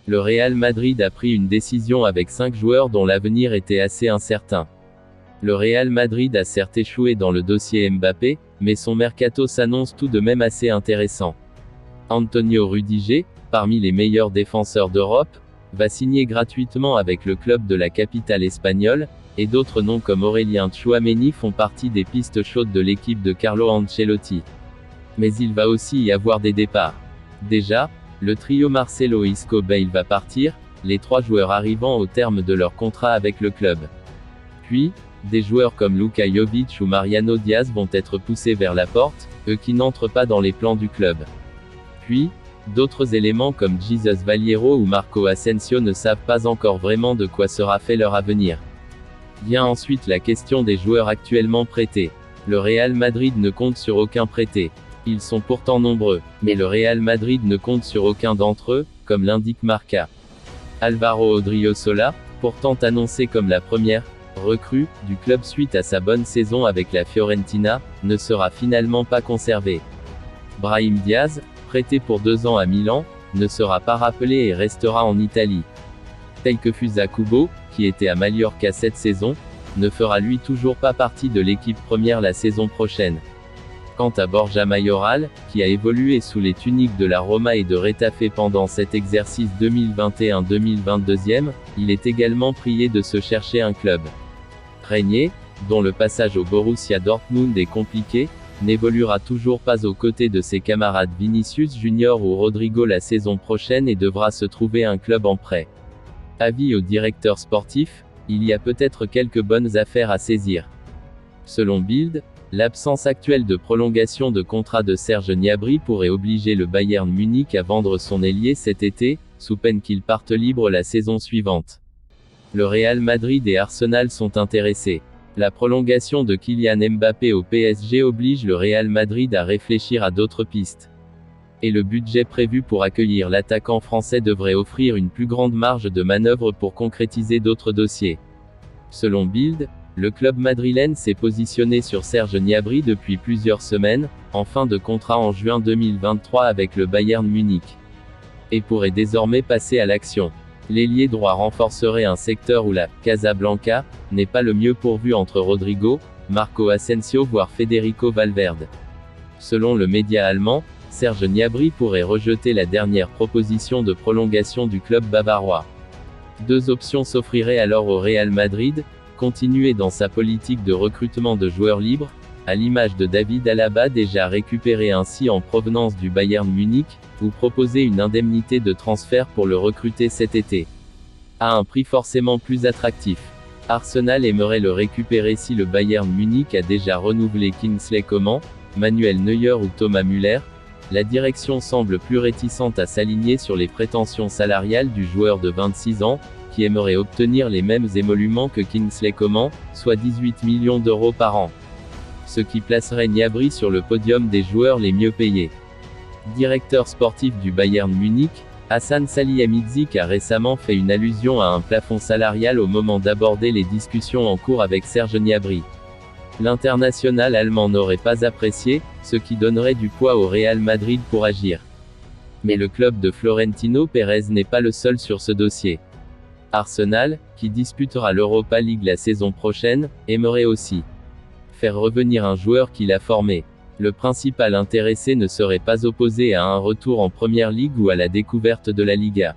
Le Real Madrid a pris une décision avec 5 joueurs dont l'avenir était assez incertain. Le Real Madrid a certes échoué dans le dossier Mbappé, mais son mercato s'annonce tout de même assez intéressant. Antonio Rudiger, parmi les meilleurs défenseurs d'Europe, va signer gratuitement avec le club de la capitale espagnole, et d'autres noms comme Aurélien Tchouaméni font partie des pistes chaudes de l'équipe de Carlo Ancelotti. Mais il va aussi y avoir des départs. Déjà, le trio Marcelo Isco Bale va partir, les 3 joueurs arrivant au terme de leur contrat avec le club. Puis, des joueurs comme Luka Jovic ou Mariano Diaz vont être poussés vers la porte, eux qui n'entrent pas dans les plans du club. Puis, d'autres éléments comme Jesus Valiero ou Marco Asensio ne savent pas encore vraiment de quoi sera fait leur avenir. Vient ensuite la question des joueurs actuellement prêtés. Le Real Madrid ne compte sur aucun prêté. Ils sont pourtant nombreux, mais le Real Madrid ne compte sur aucun d'entre eux, comme l'indique Marca. Alvaro Odriozola, pourtant annoncé comme la première recrue du club suite à sa bonne saison avec la Fiorentina, ne sera finalement pas conservé. Brahim Diaz, prêté pour 2 ans à Milan, ne sera pas rappelé et restera en Italie. Takefusa Kubo, qui était à Mallorca cette saison, ne fera lui toujours pas partie de l'équipe première la saison prochaine. Quant à Borja Mayoral, qui a évolué sous les tuniques de la Roma et de Retafe pendant cet exercice 2021-2022, il est également prié de se chercher un club. Régnier, dont le passage au Borussia Dortmund est compliqué, n'évoluera toujours pas aux côtés de ses camarades Vinicius Junior ou Rodrigo la saison prochaine et devra se trouver un club en prêt. Avis au directeur sportif, il y a peut-être quelques bonnes affaires à saisir. Selon Bild, l'absence actuelle de prolongation de contrat de Serge Gnabry pourrait obliger le Bayern Munich à vendre son ailier cet été, sous peine qu'il parte libre la saison suivante. Le Real Madrid et Arsenal sont intéressés. La prolongation de Kylian Mbappé au PSG oblige le Real Madrid à réfléchir à d'autres pistes. Et le budget prévu pour accueillir l'attaquant français devrait offrir une plus grande marge de manœuvre pour concrétiser d'autres dossiers. Selon Bild, le club madrilène s'est positionné sur Serge Gnabry depuis plusieurs semaines, en fin de contrat en juin 2023 avec le Bayern Munich. Et pourrait désormais passer à l'action. L'ailier droit renforcerait un secteur où la Casablanca n'est pas le mieux pourvu entre Rodrigo, Marco Asensio voire Federico Valverde. Selon le média allemand, Serge Gnabry pourrait rejeter la dernière proposition de prolongation du club bavarois. 2 options s'offriraient alors au Real Madrid: continuer dans sa politique de recrutement de joueurs libres, à l'image de David Alaba déjà récupéré ainsi en provenance du Bayern Munich, ou proposer une indemnité de transfert pour le recruter cet été. À un prix forcément plus attractif. Arsenal aimerait le récupérer si le Bayern Munich a déjà renouvelé Kingsley Coman, Manuel Neuer ou Thomas Müller. La direction semble plus réticente à s'aligner sur les prétentions salariales du joueur de 26 ans, qui aimerait obtenir les mêmes émoluments que Kingsley Coman, soit 18 millions d'euros par an. Ce qui placerait Gnabry sur le podium des joueurs les mieux payés. Directeur sportif du Bayern Munich, Hassan Salihamidzic a récemment fait une allusion à un plafond salarial au moment d'aborder les discussions en cours avec Serge Gnabry. L'international allemand n'aurait pas apprécié, ce qui donnerait du poids au Real Madrid pour agir. Mais le club de Florentino Pérez n'est pas le seul sur ce dossier. Arsenal, qui disputera l'Europa League la saison prochaine, aimerait aussi faire revenir un joueur qu'il a formé. Le principal intéressé ne serait pas opposé à un retour en Première Ligue ou à la découverte de la Liga.